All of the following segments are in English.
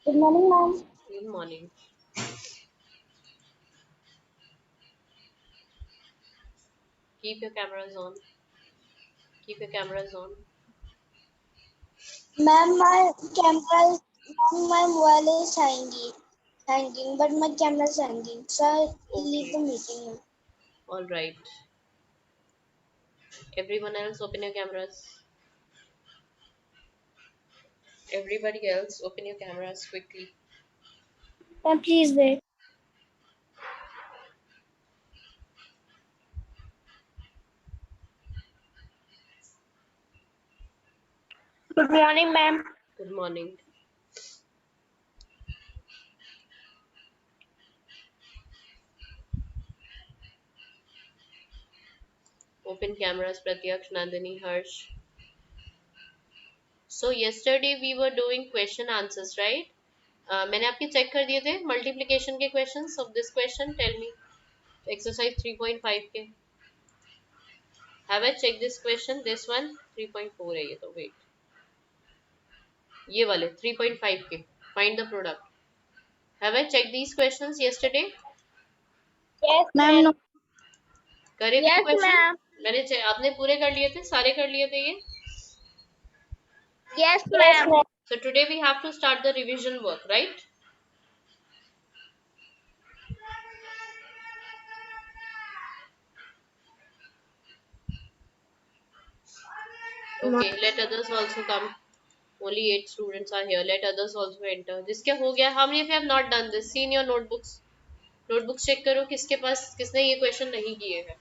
Good morning, ma'am. Good morning. Keep your cameras on. Keep your cameras on. Ma'am, my mobile is hanging, but my camera is hanging. So I leave Okay. the meeting now. All right. Everyone else, open your cameras. Everybody else, open your cameras quickly. Ma'am, please wait. Good morning, ma'am. Good morning. Open cameras, Pratyaksh, Nandini, Harsh. So yesterday we were doing question answers, right? मैंने आपके check कर दिए थे multiplication के questions of this question tell me exercise 3.5 के have I check this question this one 3.4 है ये तो वेट ये वाले 3.5 के find the product have I check these questions yesterday Yes, ma'am. No. करे थे Yes, क्वेश्चन ma'am. आपने पूरे कर लिए थे सारे कर लिए थे ये Yes, ma'am. so today we have to start the revision work right okay let others also come only 8 students are here let others also enter जिसके हो गया how many of you have not done this see in your notebooks check करो किसके पास किसने ये question नहीं किए हैं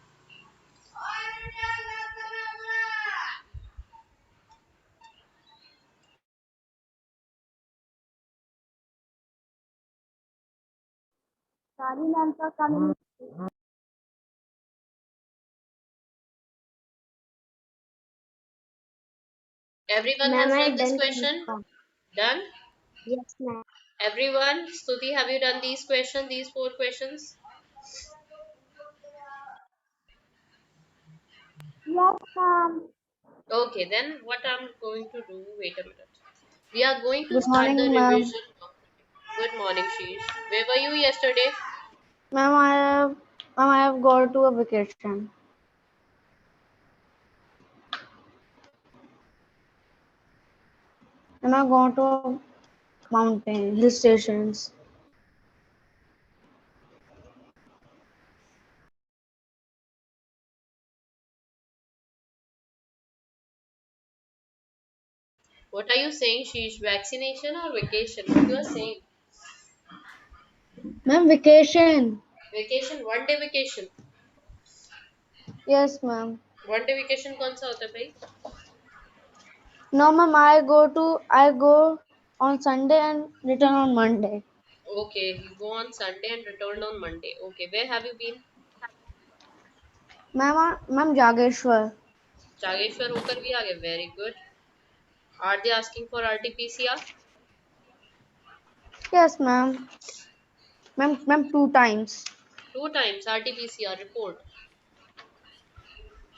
Sorry, ma'am, for coming. everyone Ma'am, has I done this done question confirm. done Yes, ma'am. everyone Stuti have you done these questions these 4 questions Yes, ma'am. okay then what I'm going to do wait a minute we are going to Good start the morning, ma'am. revision good morning Sheesh where were you yesterday Ma'am, I have gone to a vacation. And I gone to mountain, hill stations. what are you saying Sheesh vaccination or vacation what you are saying Ma'am, vacation. vacation 1 day vacation Yes, ma'am. 1 day vacation कौन सा होता है भाई No, ma'am, I go on Sunday and return on Monday. okay you go on Sunday and return on Monday okay where have you been Ma'am, Jageshwar. Jageshwar होकर भी आ गए very good are they asking for RT-PCR Yes, ma'am. Ma'am, 2 times. 2 times RT-PCR report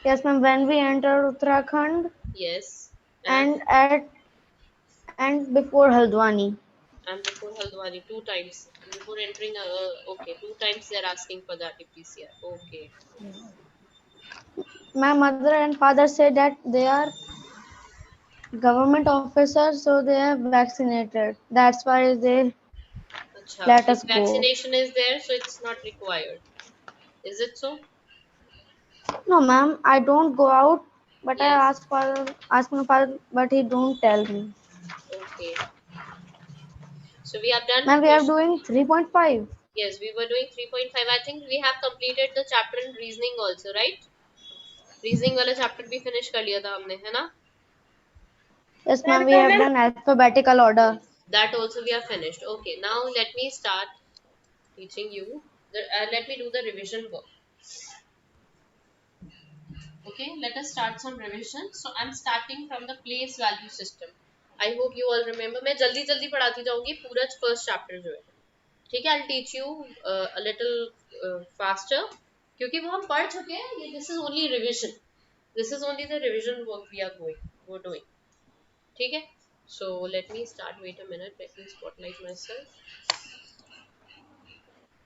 Yes, ma'am. When we enter Uttarakhand yes and at and before Haldwani. and before Haldwani 2 times before entering okay 2 times they're asking for the RT-PCR okay My mother and father said that they are government officers, so they are vaccinated. That's why they Acha. let If us go. vaccination is there so it's not required is it so No, ma'am, I don't go out, but I yes ask my father, but he don't tell me. okay so we have done Ma'am, we are question doing 3.5. yes we were doing 3.5 I think we have completed the chapter in reasoning also right reasoning वाला chapter भी finish कर लिया था हमने है ना Yes, ma'am, we have done alphabetical order. yes that also we have finished okay now let me start teaching you let me do the revision work okay let us start some revision so I'm starting from the place value system I hope you all remember मैं जल्दी जल्दी पढ़ाती जाऊंगी पूरा first chapter जो है ठीक है I'll teach you a little faster क्योंकि वो हम पढ़ चुके हैं ये this is only revision this is only the revision work we are doing ठीक है So let me start. Wait a minute. Let me spotlight myself.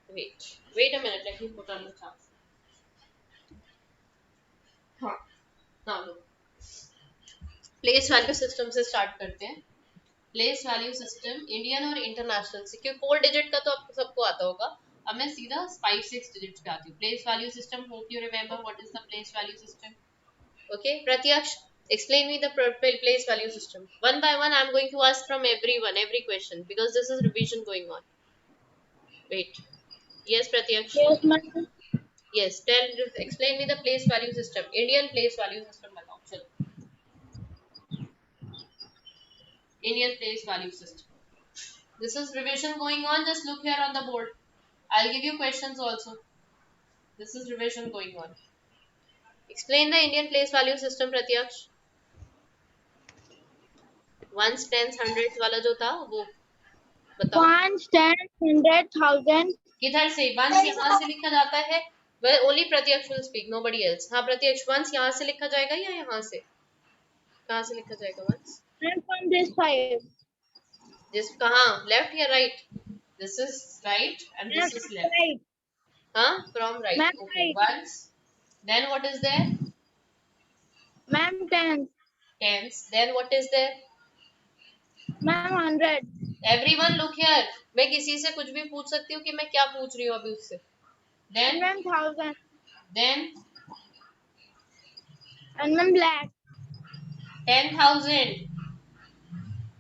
Wait a minute. Let me put on the chart. हाँ, now look. Place value system से start करते हैं. Place value system Indian और international से, क्योंकि 4 digit का तो आपको सबको आता होगा. अब मैं सीधा 5-6 डिजिट पे आती हूँ. Place value system, hope you remember what is the place value system. Okay, Pratyaksh, explain me the place value system. One by one, I am going to ask from everyone every question because this is revision going on. Wait. Yes, Pratyaksh. Yes, ma'am. Yes, explain me the place value system. Indian place value system बताओ. चलो. Indian place value system. This is revision going on. Just look here on the board. I'll give you questions also. This is revision going on. Explain the Indian place value system, Pratyaksh. Ones, tens, hundreds वाला जो था वो बताओ. 1, 10, 100,000. किधर से? Once यहाँ से लिखा जाता है. ओनली प्रत्यक्ष विल स्पीक, नोबडी एल्स. हाँ प्रत्यक्ष, वंस यहाँ से लिखा जाएगा या यहाँ से? कहाँ से लिखा जाएगा ones? And from this side. जिस कहाँ? लेफ्ट या right? This is right and this is left. Right. हाँ, from right. Ma'am, okay, right. Ones. Then what is there? Ma'am, 10. Tens. Then what is there? Ma'am, 100. Everyone look here. मैं किसी से कुछ भी पूछ सकती हूँ कि मैं क्या पूछ रही हूँ अभी उससे. Then 1,000. Then And ma'am, black. 10,000.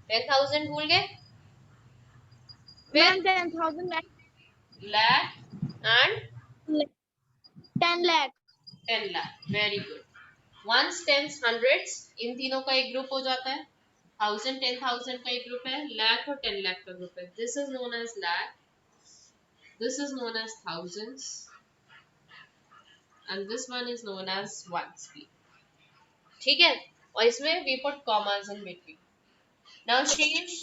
10,000 भूल गए? Ma'am, 10,000 lakh. lakh and 10 lakh. 10 lakh. Very good. Ones, tens, hundreds, इन तीनों का एक ग्रुप हो जाता है. 1000, 10,000 का एक ग्रुप है. lakh और 10 lakh का ग्रुप है. This is known as lakh. This is known as thousands. And this one is known as ones. ठीक है. और इसमें we put commas in between. Now Sheesh,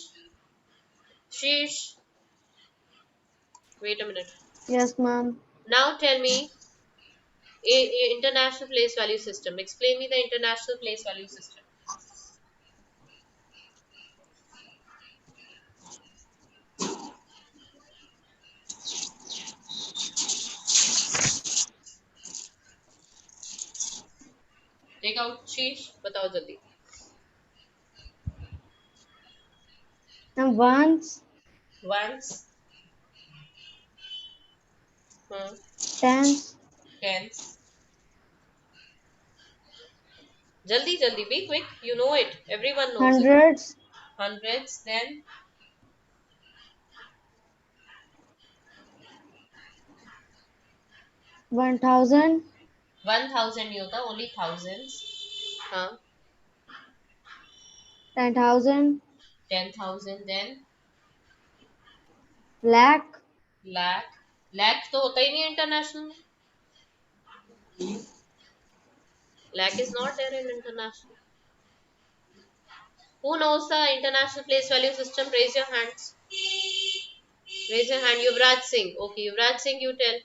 wait a minute. Yes, ma'am. Now tell me international place value system. Explain me the international place value system. Take out Sheesh. बताओ जल्दी. And ones, Ones. tens, Tens. Jaldi, jaldi, be quick. You know it. Everyone knows hundreds, it. Hundreds. Then 1,000, 1,000 नहीं होता. Only thousands. हाँ. 10,000, 10,000. Then lakh, lakh. Lakh तो होता ही नहीं international में. Lakh is not there in international. Who knows the international place value system? Raise your hands. Raise your hand. Yuvraj Singh. Okay, Yuvraj Singh, you tell.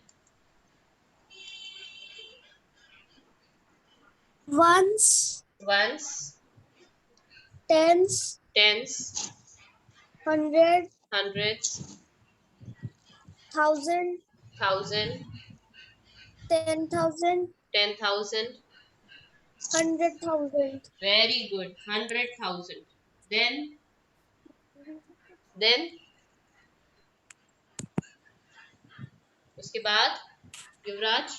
Ones, Ones, tens, tens, hundred, hundreds, thousand, thousand, 10,000, 10,000. 100,000. Very good. 100,000. Then उसके बाद युवराज.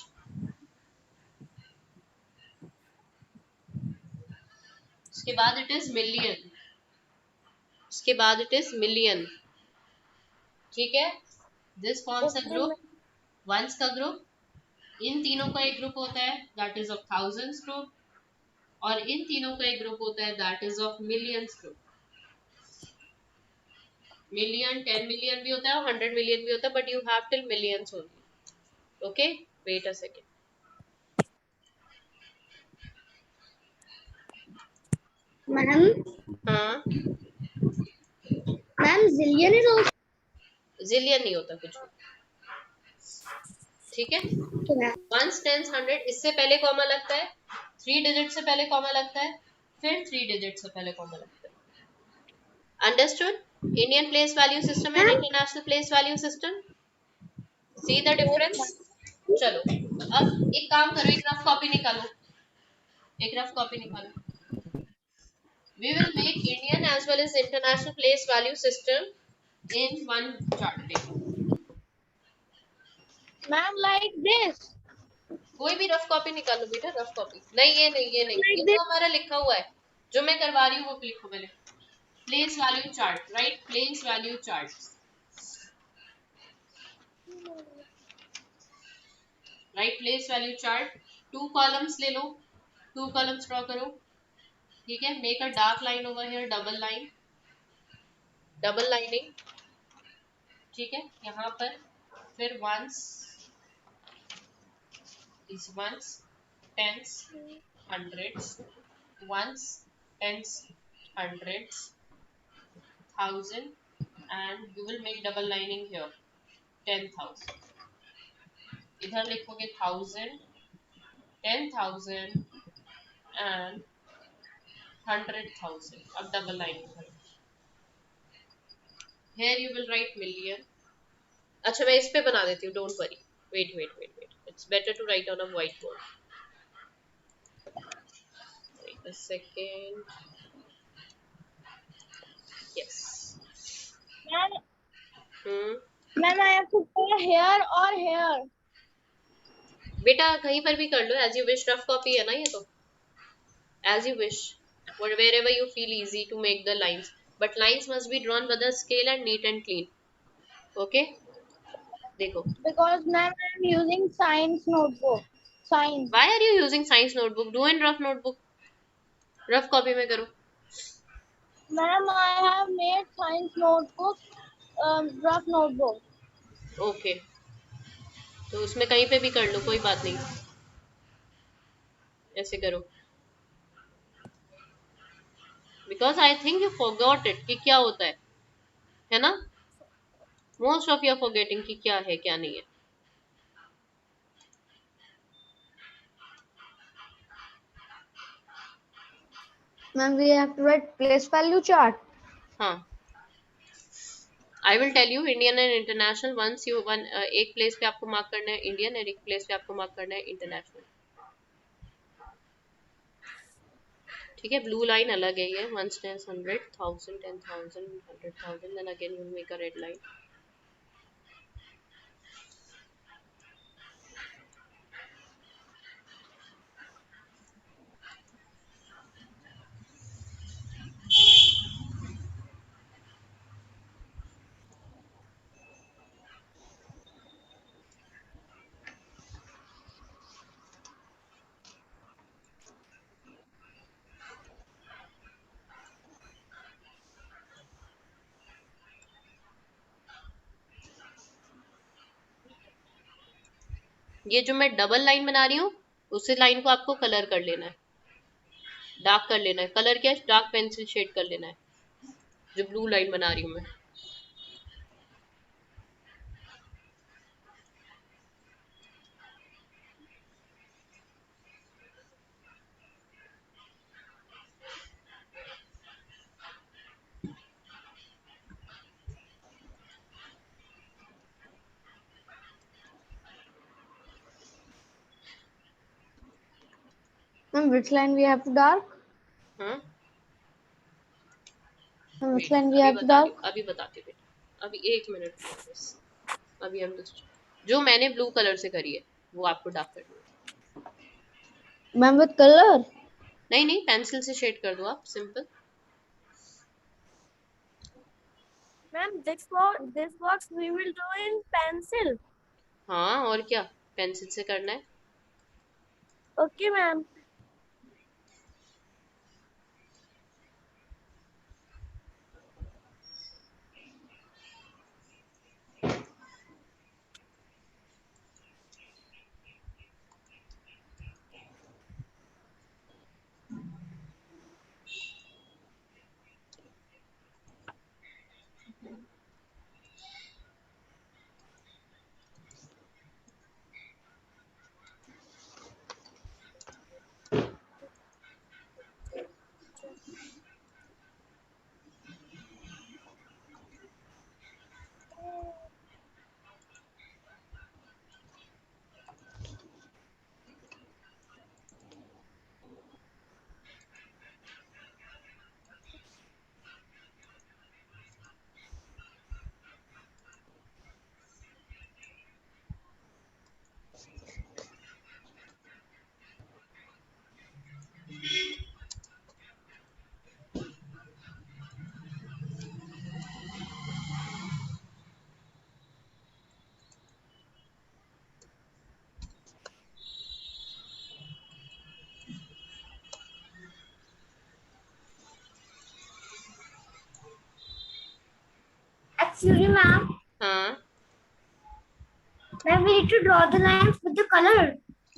उसके बाद it is million. उसके बाद it is million. ठीक है. This forms a group. Ones का group. इन तीनों का एक ग्रुप होता है, that is of thousands group. और इन तीनों का एक ग्रुप होता है, that is of millions group. Million, 10 million भी होता है और 100 million भी होता है, but you have till millions only. Okay, wait a second. Ma'am, हाँ, ma'am, zillion is also. zillion नहीं होता कुछ भी. ठीक है. Ones, tens, hundred, इससे पहले कॉमा लगता है. 3 डिजिट से पहले कॉमा लगता है. फिर 3 डिजिट से पहले कॉमा लगता है. Understood? Indian place value system and international place value system. See the difference? चलो अब एक काम करो, एक रफ कॉपी निकालो, एक रफ कॉपी निकालो. We will make Indian as well as international place value system in one chart paper. Ma'am, like this. कोई भी रफ कॉपी निकालो बेटा, रफ कॉपी नहीं, ये नहीं, ये नहीं, Like ये this. तो हमारा लिखा हुआ है, जो मैं करवा रही हूँ वो लिखो पहले. Place value chart, right? Place value chart, right? Place value chart. 2 columns ले लो, 2 columns draw करो. ठीक है, make a dark line over here, double line, double lining. ठीक है, यहाँ पर फिर ones is ones, tens, hundreds, ones, tens, hundreds, thousand, and you will make double lining here, 10,000. इधर लिखोगे 1000, 10,000 and 100,000. अब double lining करो. Here you will write million. अच्छा मैं इस पे बना देती हूँ, don't worry. Wait, wait, wait, wait. It's better to write on a whiteboard. Wait a second. Yes. Ma'am, ma'am, I have to put here or here. बेटा कहीं पर भी कर लो, as you wish. Rough copy है ना ये तो, as you wish. Wherever you feel easy to make the lines, but lines must be drawn with a scale and neat and clean. Okay? देखो. Because ma'am, I am using science notebook. Science. Why are you using science notebook? Do in rough notebook. Rough copy में करो. Ma'am, I have made science notebook, rough notebook. Okay. तो उसमें कहीं पे भी कर लो, कोई बात नहीं, ऐसे करो. Because I think you forgot it कि क्या होता है ना? Most of you are forgetting कि क्या है क्या नहीं है. Ma'am, we have to write place value chart. हाँ, I will tell you Indian and international. Once you one एक प्लेस पे आपको मार्क करना है इंडियन और एक प्लेस पे आपको मार्क करना है इंटरनेशनल. ठीक है, ब्लू लाइन अलग है ये. 1 10 100 1000 10,000 100,000. Then again you will make a red line. ये जो मैं डबल लाइन बना रही हूँ, उसी लाइन को आपको कलर कर लेना है, डार्क कर लेना है. कलर क्या है? डार्क पेंसिल शेड कर लेना है, जो ब्लू लाइन बना रही हूँ मैं. Ma'am, which line we have to dark? हाँ, Ma'am, which Wait, line we अभी have to बता dark? दी, अभी बताती हूँ बेटा, अभी 1 मिनट बस. अभी हम जो मैंने ब्लू कलर से करी है वो आपको डार्क करनी है. Ma'am, with color? नहीं नहीं, पेंसिल से शेड कर दो आप, simple. Ma'am, this box we will do in pencil. हाँ, और क्या, पेंसिल से करना है. Okay, ma'am. Excuse me, ma'am. हाँ Ma'am, we need to draw the lines with the color.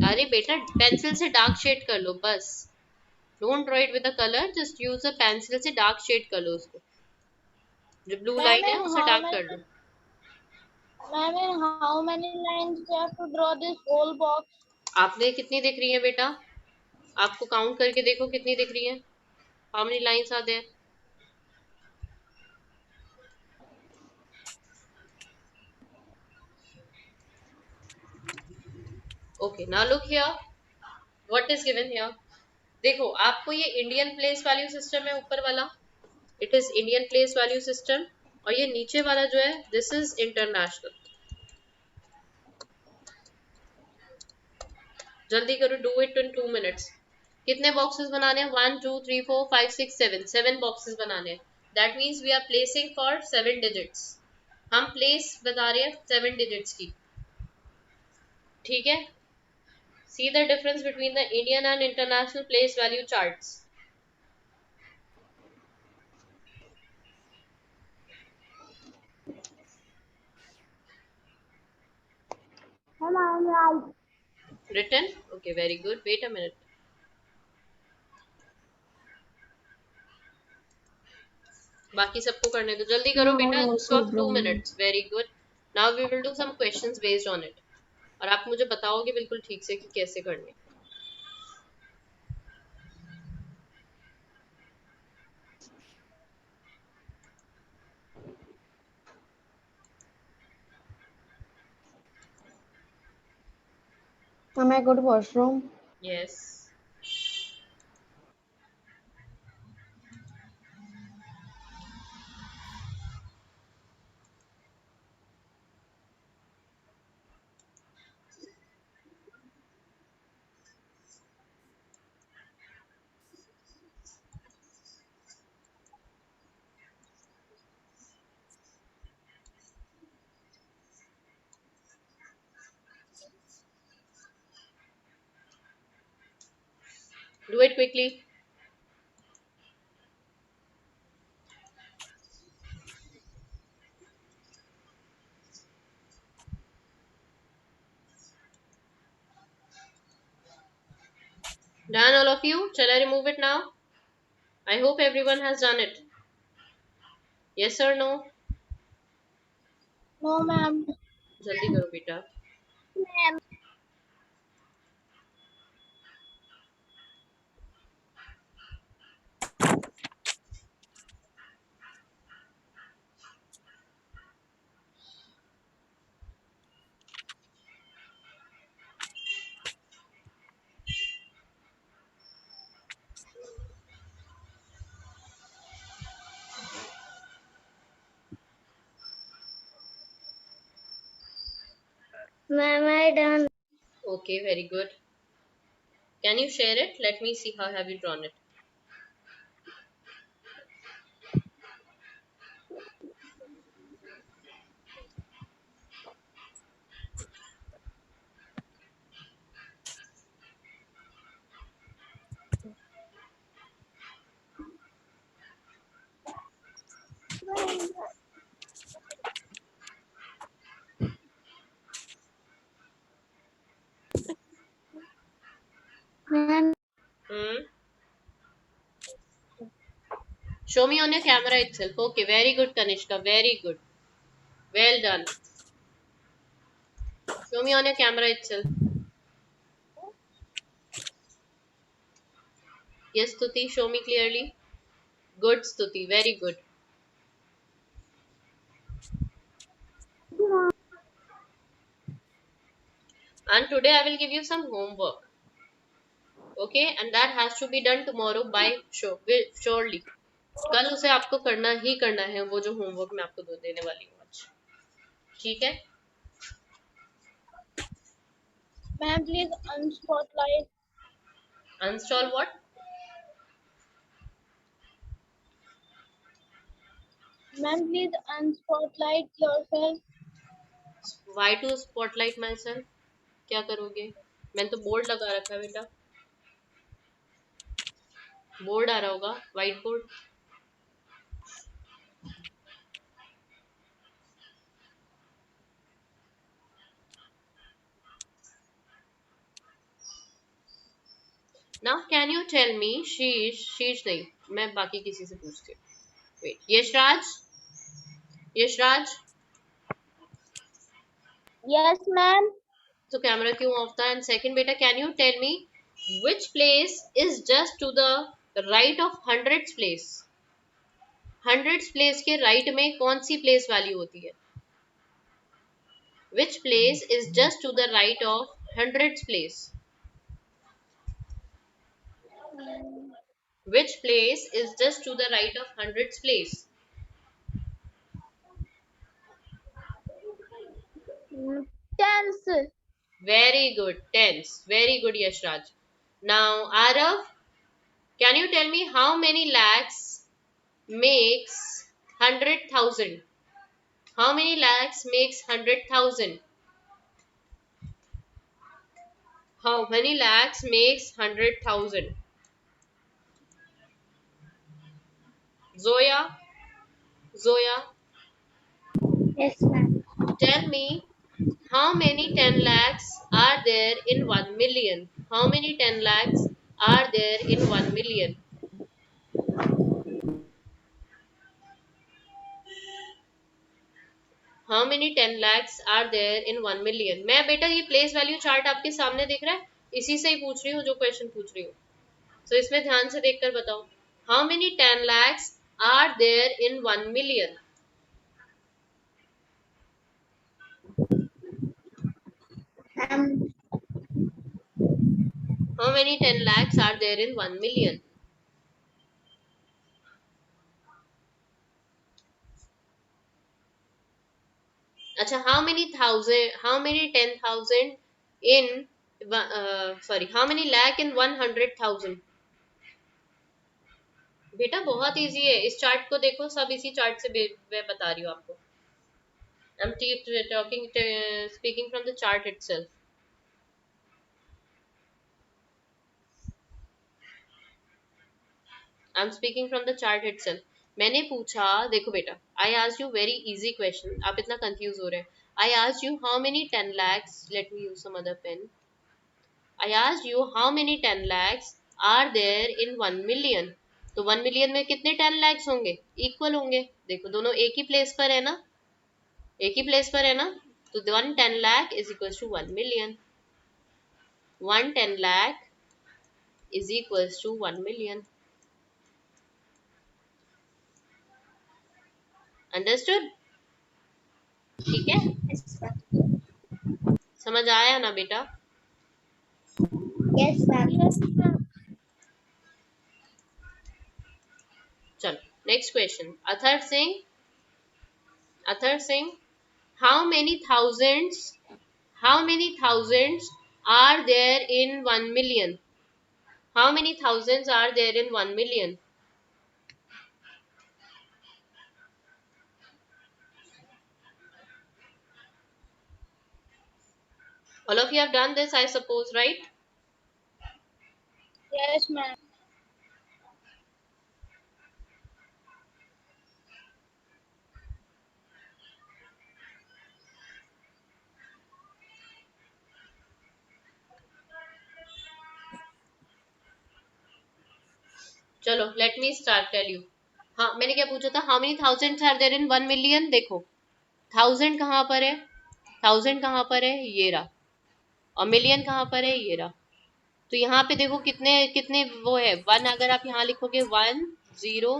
अरे बेटा पेंसिल से डार्क शेड कर लो बस. Don't draw it with a colour, just use a pencil से डार्क शेड कर लो उसको. जो ब्लू लाइन है उसे डार्क कर लो. Ma'am, in how many lines we have to draw this whole box? आपने कितनी दिख रही है बेटा? आपको काउंट करके देखो कितनी दिख रही है. How many lines are there? Okay now look here what is given here. देखो आपको ये इंडियन प्लेस वैल्यू सिस्टम है ऊपर वाला. It is Indian place value system. और ये नीचे वाला जो है दिस इज इंटरनेशनल. जल्दी करो, डू इट इन 2 मिनट्स. कितने बॉक्सेस बनाने हैं? 1 2 3 4 5 6 7. 7 बॉक्सेस बनाने हैं. That means we are placing for 7 digits. हम प्लेस बता रहे हैं 7 डिजिट्स की. ठीक है. See the difference between the Indian and international place value charts. Ma'am, I am right. Written? Okay, very good. Wait a minute. बाकी सबको करने दो. जल्दी करो बेटा. It's for 2 minutes. Very good. Now we will do some questions based on it. और आप मुझे बताओगे बिल्कुल ठीक से कि कैसे करने. May I go to washroom? Yes. Do it quickly. Done all of you? Shall I remove it now? I hope everyone has done it. Yes or no? No, ma'am. जल्दी करो बेटा. Ma'am. Ma'am, I done. Okay, very good. Can you share it? Let me see how have you drawn it. Ma'am, Hmm. Show me on your camera itself. Okay, very good, Kanishka. Very good. Well done. Show me on your camera itself. Yes, Stuti, show me clearly. Good, Stuti. Very good. And today I will give you some homework. Okay, and that has to be done tomorrow by surely. कल उसे आपको करना ही करना है वो जो homework मैं आपको देने वाली हूँ आज. ठीक है. ma'am, please unspotlight. Uninstall what? Ma'am, please unspotlight yourself. Why to spotlight myself? क्या करोगे? मैंने तो बोर्ड लगा रखा है बेटा. बोर्ड आ रहा होगा, white board. Now can you tell me, शीश नहीं, मैं बाकी किसी से पूछती हूँ. Wait, Yashraj, Yashraj. Yes, ma'am. तो कैमरा क्यों ऑफ था? एंड सेकंड बेटा, can you tell me which place is just to the right of hundreds place? Hundreds place के राइट में कौन सी प्लेस वैल्यू होती है? Which place is just to the right of hundreds place? Which place is just to the right of hundreds place? Tens. Very good, tens. Very good, Yashraj. Now, Arav, can you tell me how many lakhs makes 100,000? How many lakhs makes 100,000? How many lakhs makes 100,000? Zoya, Zoya, Yes, ma'am. tell me how many 10 lakhs are there in 1 million? How many 10 lakhs are there in 1 million? How many 10 lakhs are there in 1 million? मैं बेटा ये place value chart आपके सामने दिख रहा है, इसी से ही पूछ रही हूँ जो क्वेश्चन पूछ रही हूँ. सो इसमें ध्यान से देखकर बताओ, how many 10 lakhs are there in 1 million? How many 10 lakhs are there in 1 million? अच्छा, हाउ मेनी 10,000 इन sorry, how many lakh in 100,000? बेटा बहुत इजी है, इस चार्ट को देखो, सब इसी चार्ट से मैं बता रही हूँ आपको. I'm speaking from the chart itself. I'm speaking from the chart itself. मैंने पूछा, देखो बेटा, I asked you very easy question. आप इतना कंफ्यूज हो रहे हैं. I asked you how many 10 lakhs. Let me use some other pen. I asked you how many 10 lakhs are there in 1 million. तो 1 million में कितने 10 lakhs होंगे? Equal होंगे. देखो दोनों एक ही प्लेस पर है ना, एक ही प्लेस पर है ना. तो 1 10 lakh is equals to 1 million. 1 10 lakh is equals to 1 million. Understood? ठीक है, समझ आया ना बेटा? Yes, ma'am. Yes, ma'am. चलो next question. Athar Singh, how many thousands are there in 1 million? How many thousands are there in 1 million? All of you have done this, I suppose, right? Yes, ma'am. चलो let me start tell you. हाँ, मैंने क्या पूछा था? How many thousands are there in 1 million? देखो, thousand कहाँ पर है? थाउजेंड कहाँ पर है? ये रहा. और मिलियन कहाँ पर है? ये रहा. तो यहाँ पे देखो कितने कितने वो है, 1. अगर आप यहाँ लिखोगे 100,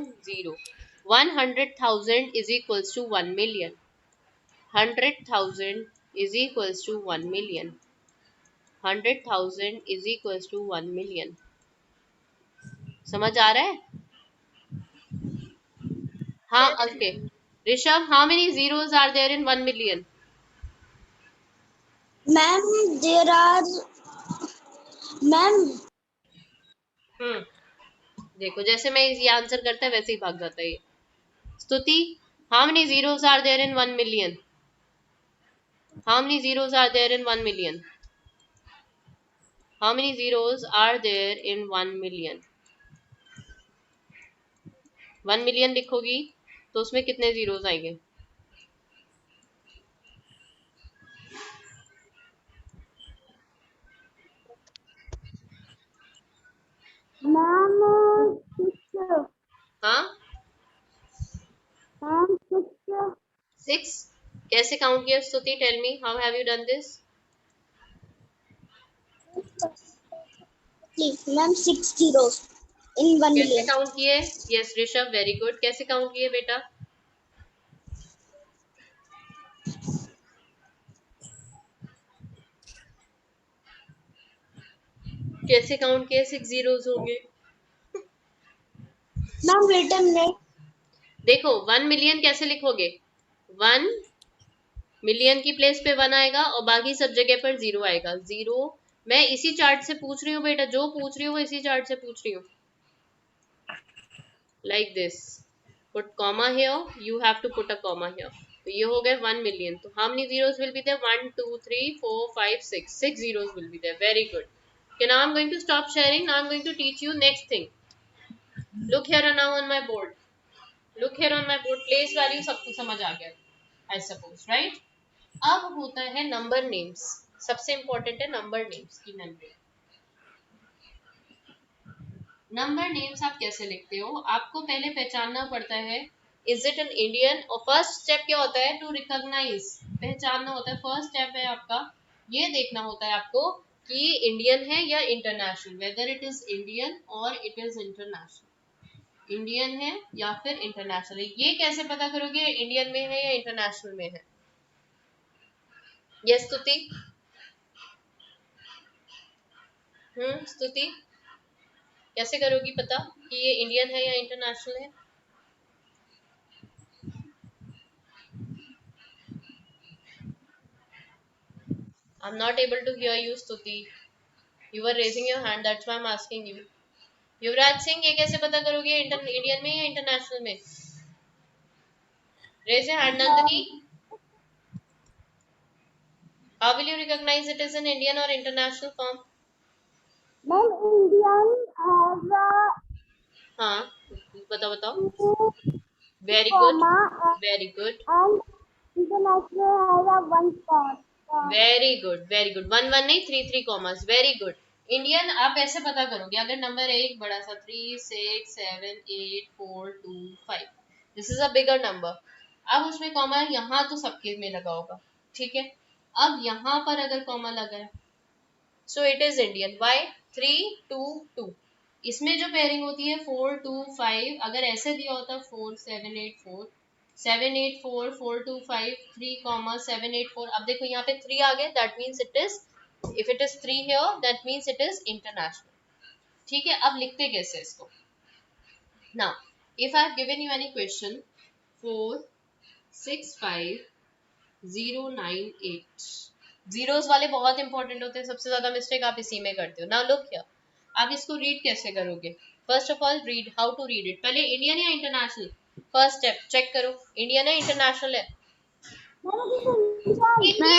100,000 is equals to 1 million. 100,000 is equals to 1 million. 100,000 is equals to 1 million. समझ आ रहा है? हाँ, okay. Rishabh, how many zeros are there in 1 million? Ma'am, there are. Ma'am, देखो जैसे मैं ये आंसर करता है वैसे ही भाग जाता है ये. Stuti, how many zeros are there in 1 million? How many zeros are there in 1 million? How many zeros are there in 1 million? 1 million लिखोगी तो उसमें कितने zeros आएंगे? कैसे काउंट किया Stuti? Tell me how have you done this? Please, ma'am, 6 zeros in 1 कैसे million. Count किए? Yes Rishabh, very good. कैसे काउंट किए बेटा? कैसे काउंट किए? 6 zeros होंगे. Ma'am, wait a minute. देखो 1 मिलियन कैसे लिखोगे? 1 मिलियन की प्लेस पे 1 आएगा और बाकी सब जगह पर 0 आएगा. 0. मैं इसी चार्ट से पूछ रही हूँ बेटा, जो पूछ रही हूँ वो इसी चार्ट से पूछ रही हूँ. Like this. Put comma here, you have to put a comma here. तो ये हो गए 1 मिलियन. तो how many zeros will be there? 1 2 3 4 5 6. 6 zeros will be there. Very good. Okay, now I'm going to stop sharing. Now I'm going to teach you next thing. Look here now on my board. Look here on my board. Place value सबको समझ आ गया, I suppose, right? अब होता है number names. सबसे important है number names की memory. Number names आप कैसे लिखते हो? आपको पहले पहचानना पड़ता है इज इट एन इंडियन. और फर्स्ट स्टेप क्या होता है? To recognise. पहचानना होता है. फर्स्ट स्टेप है आपका ये देखना होता है आपको कि इंडियन है या international, whether it is Indian और इट इज इंटरनेशनल. इंडियन है या फिर इंटरनेशनल है. ये कैसे पता करोगे इंडियन में है या इंटरनेशनल में है? यस स्तुति. स्तुति कैसे करोगी पता कि ये इंडियन है या इंटरनेशनल है? I'm not able to hear you, Stuti. You were raising your hand, that's why I'm asking you. Yuvraj Singh, ये कैसे पता करोगे इंडियन में या इंटरनेशनल में? Raise your hand, Nandini. How will you recognize it is an Indian or international form? Ma'am, Indian has a हाँ, बताओ बताओ. two Very good, comma very good, and international has a one spot. very good, very good. 1 1 नहीं, 3 3 commas. Very good. Indian आप ऐसे पता करोगे अगर number है एक बड़ा सा 3 6 7 8 4 2 5. This is a bigger number. अब उसमें कॉमा यहाँ तो सबके में लगा होगा, ठीक है. अब यहाँ पर अगर कॉमा लगा है so it is Indian. Why? 3 2 2. इसमें जो पेयरिंग होती है 4 2 5. अगर ऐसे दिया होता 4 7 8 4 7 8 4 4 2 5 3 7 8 4. अब देखो यहाँ पे 3 आ गए, that means it is, if it is 3 here that means it is international. ठीक है. अब लिखते कैसे इसको? Now if I have given you any question 4 6 5 0 9 8. Zeros वाले बहुत इंपॉर्टेंट होते हैं. सबसे ज्यादा मिस्टेक आप इसी में करते हो. नाउ लुक हियर, आप इसको रीड कैसे करोगे? First of all read, how to read it. पहले इंडियन या इंटरनेशनल, फर्स्ट स्टेप चेक करो इंडियन है इंटरनेशनल है.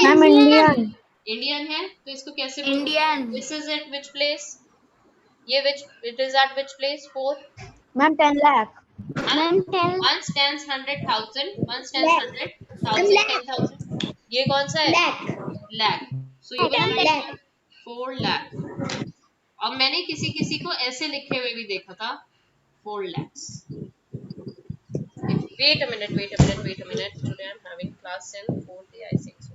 Ma'am Indian. इंडियन है तो इसको कैसे Indian. This is at which place? ये which it is at which place? 4. Ma'am 10 lakh. Ma'am, 10 1 stands 100,000, 1 stands 100,000, 10,000. ये कौन सा है? lakh. lakh. So you will 10 write lakh. 4 lakh. अब मैंने किसी किसी को ऐसे लिखे हुए भी देखा था 4 lakhs. Wait a minute, wait a minute, wait a minute. Today I'm having class in 4th day, I think so.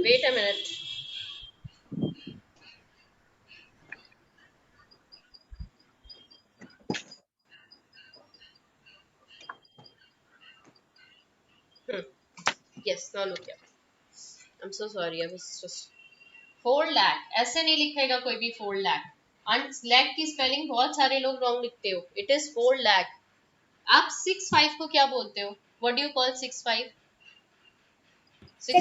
Wait a minute. Yes, now look here. I'm so sorry, I was just 4 lakh. ऐसे नहीं लिखेगा कोई भी 4 lakh. And lakh की spelling बहुत सारे लोग wrong लिखते हो. It is 4 lakh. आप 6 5 को क्या बोलते हो? What do you call 6 5? 6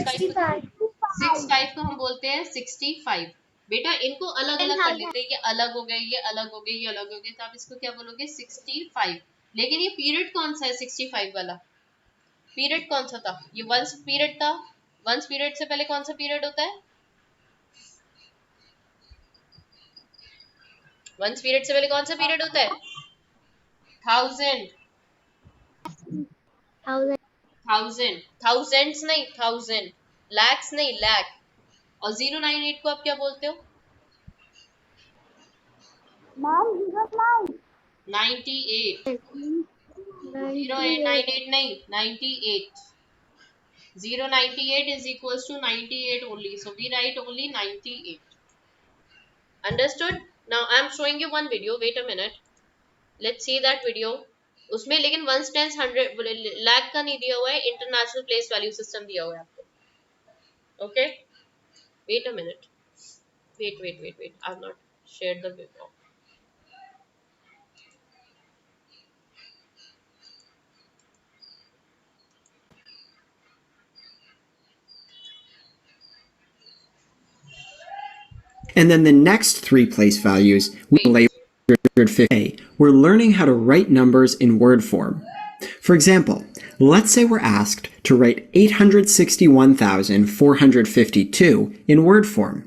5 को हम बोलते हैं 65. बेटा इनको अलग अलग कर लेते हैं. ये अलग हो गए, ये अलग हो गए, ये अलग हो गए, तो आप इसको क्या बोलोगे? 65. लेकिन ये पीरियड कौन सा है 65 वाला? पीरियड कौन सा था? ये वंस पीरियड था. वंस पीरियड से पहले कौन सा पीरियड होता है? वंस पीरियड से पहले कौन सा पीरियड होता है? 1000. 1000, thousands नहीं, 1000, lakhs नहीं, lakh. और 098 को आप क्या बोलते हो? मैम 98. 098 नहीं, 98. 098 is equals to 98 only. So we write only 98. Understood? Now I am showing you one video. Wait a minute. Let's see that video. उसमें लेकिन 1 tens 100 lakh का नहीं दिया हुआ है, इंटरनेशनल प्लेस वैल्यू सिस्टम दिया हुआ है आपको. Okay? Wait a minute. Wait. I have not shared the video. And then the next three place values we label 150. We're learning how to write numbers in word form. For example, let's say we're asked to write 861,452 in word form.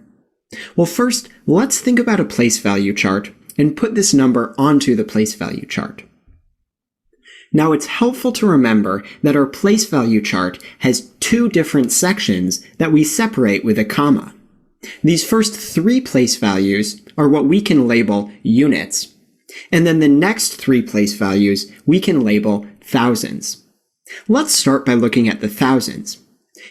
Well, first, let's think about a place value chart and put this number onto the place value chart. Now, it's helpful to remember that our place value chart has two different sections that we separate with a comma. These first three place values are what we can label units, and then the next three place values we can label thousands. Let's start by looking at the thousands.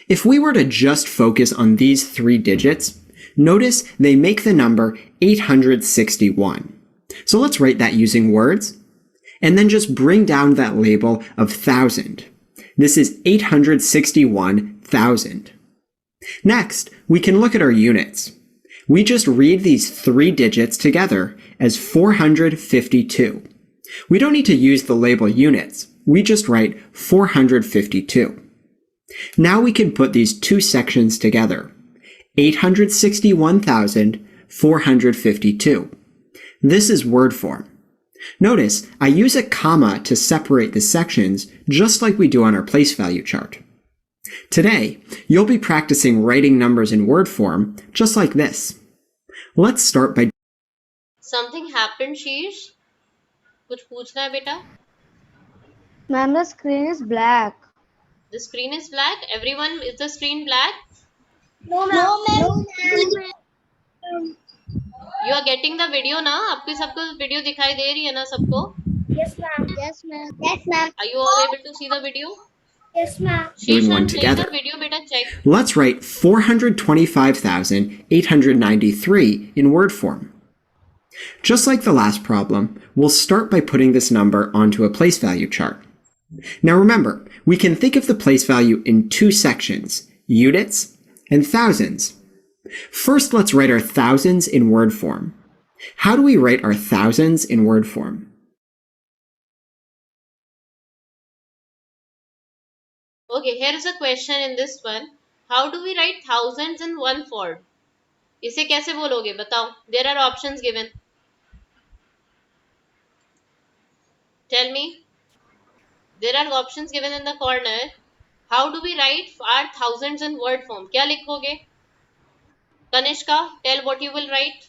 If we were to just focus on these three digits, notice they make the number 861. So let's write that using words, and then just bring down that label of thousand. This is 861,000. Next, we can look at our units. We just read these three digits together as 452. We don't need to use the label units. We just write 452. Now we can put these two sections together. 861,452. This is word form. Notice I use a comma to separate the sections just like we do on our place value chart. Today, you'll be practicing writing numbers in word form just like this. Let's start by... Something happened, Sheesh? कुछ पूछना है बेटा? Ma'am, the screen is black. The screen is black. Everyone, is the screen black? No, ma'am. You are getting the video ना? आपको सबको video दिखाई दे रही है ना सबको? Yes, ma'am. Are you all able to see the video? Yes, ma'am. Doing one play together. the video, beta, check. Let's write 425,893 in word form. Just like the last problem, we'll start by putting this number onto a place value chart. Now remember, we can think of the place value in two sections, units and thousands. First, let's write our thousands in word form. How do we write our thousands in word form? Okay, here is a question in this one. How do we write thousands in one word? इसे कैसे बोलोगे बताओ? There are options given. Tell me. There are options given in the corner. How do we write our thousands in word form? क्या लिखोगे? Kanishka, tell what you will write.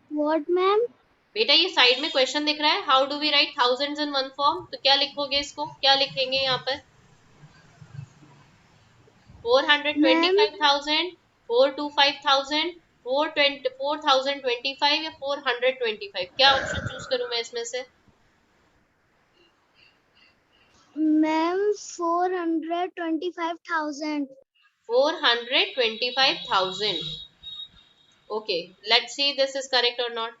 What, ma'am? बेटा ये side में question दिख रहा है. How do we write thousands in one form? तो क्या लिखोगे इसको? क्या लिखेंगे यहाँ पर? 425,000, 425,000, 4,025 या 425? क्या ऑप्शन चूज करूं मैं इसमें से? Ma'am, 425,000. 425,000. Okay, let's see this is correct or not.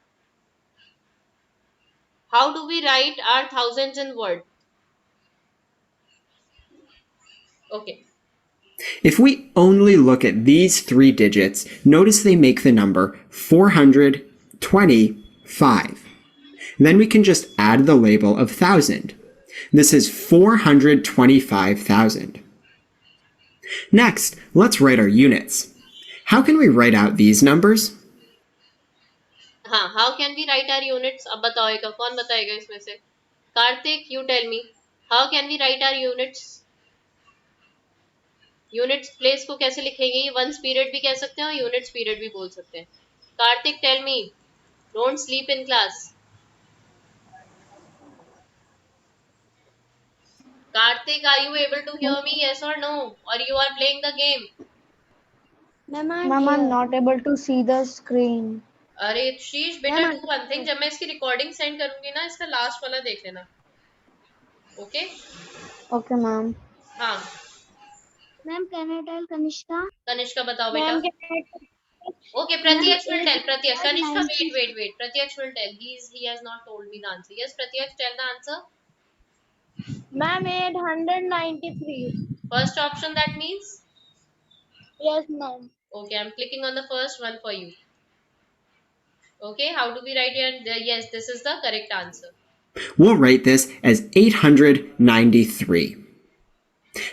How do we write our thousands in word? Okay. If we only look at these three digits, notice they make the number 425. Then we can just add the label of thousand. This is 425,000. Next, let's write our units. How can we write out these numbers? हाँ, how can we write our units? अब बताओएगा, कौन बताएगा इसमें से? Kartik, you tell me. How can we write our units? Units place को कैसे लिखेंगे? Ones period भी कह सकते हैं और यूनिट्स पीरियड भी बोल सकते हैं. Karthik, tell me. Don't sleep in class. Karthik, are you able to hear me? Yes or no? Or you are playing the game? Ma'am, Ma'am, I'm not able to see the screen. अरे शीश बेटा, do one thing, जब मैं इसकी recording send करूंगी ना, इसका last वाला देख लेना. ओके? Okay, ma'am. हाँ, Ma'am, can I tell Kanishka? Kanishka बताओ बेटा. Ma'am, can I tell? Okay, Pratyaksh will tell. 8 Pratyaksh. Kanishka, 90. wait. Pratyaksh will tell. He has not told me the answer. Yes, Pratyaksh, tell the answer. Ma'am, 893. First option, that means? Yes, ma'am. Okay, I'm clicking on the first one for you. Okay, how do we write here? Yes, this is the correct answer. We'll write this as 893.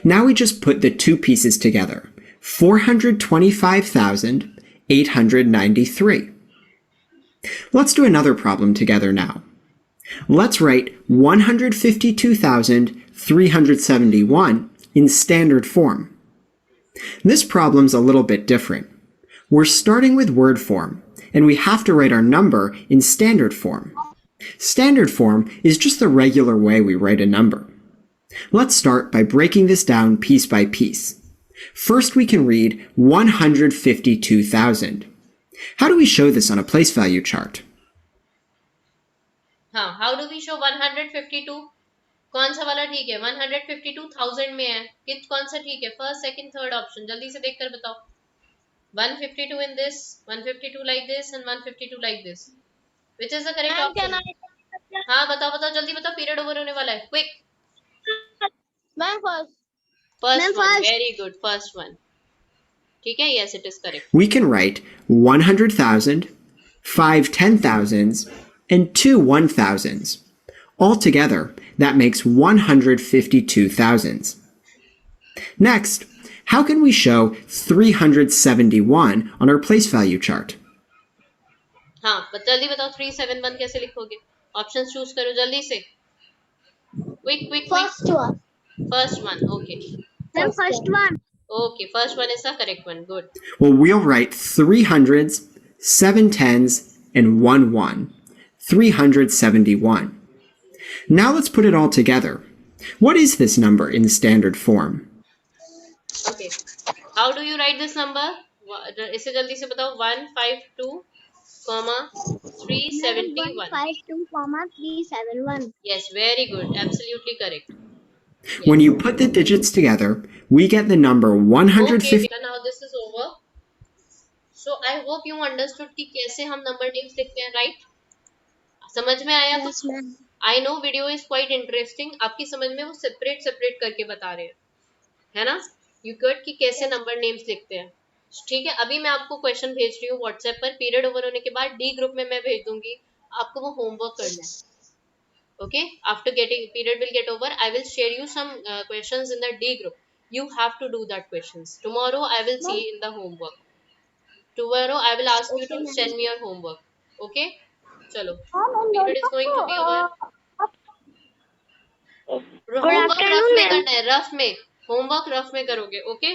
Now we just put the two pieces together. 425,893. Let's do another problem together now. Let's write 152,371 in standard form. This problem's a little bit different. We're starting with word form, and we have to write our number in standard form. Standard form is just the regular way we write a number. Let's start by breaking this down piece by piece. First, we can read 152,000. How do we show this on a place value chart? हाँ, how do we show 152? कौन सा वाला ठीक है? 152,000 में है. कौन सा ठीक है? फर्स्ट, सेकंड, थर्ड ऑप्शन जल्दी से देखकर बताओ. 152 in this, 152 like this, and 152 like this. Which is the correct option? हाँ, बताओ जल्दी बताओ. पीरियड ओवर होने वाला है. Quick. Ma'am, first. First one. Very good. First one. ठीक है? Yes, it is correct. We can write 100,000, 5 10,000s, and 2 1,000s. Altogether, that makes 152,000s. Next, how can we show 371 on our place value chart? हाँ, जल्दी बताओ 371 कैसे लिखोगे? Options choose करो जल्दी से. Quick. First one. First one. Okay. Ma'am, first one. Okay, first one is the correct one. Good. Well, we'll write 3 hundreds, 7 10s, and 1 1. 371. Now let's put it all together. What is this number in standard form? Okay. How do you write this number? इसे जल्दी से बताओ. 152, 371. 152,371. Yes, very good. Absolutely correct. Yes. When you put the digits together, we get the number 150. Okay, now this is over. So I hope you understood कि कैसे हम number names लिखते हैं, right? समझ में आया? Yes, ma'am. I know video is quite interesting. आपकी समझ में वो separate करके बता रहे हैं, है ना? You got कि कैसे number names लिखते हैं. ठीक है, अभी मैं आपको क्वेश्चन भेज रही हूँ व्हाट्सएप पर. पीरियड ओवर होने के बाद डी ग्रुप में मैं भेज दूंगी. आपको वो होमवर्क करना है. Okay, after getting period will get over, I will share you some questions in the D group. You have to do that questions. Tomorrow I will see in the homework. Tomorrow I will ask you to send me your homework. Okay? Chalo. Period is going to be over. Homework rough में करना है. Rough में. Homework rough में करोगे. Okay?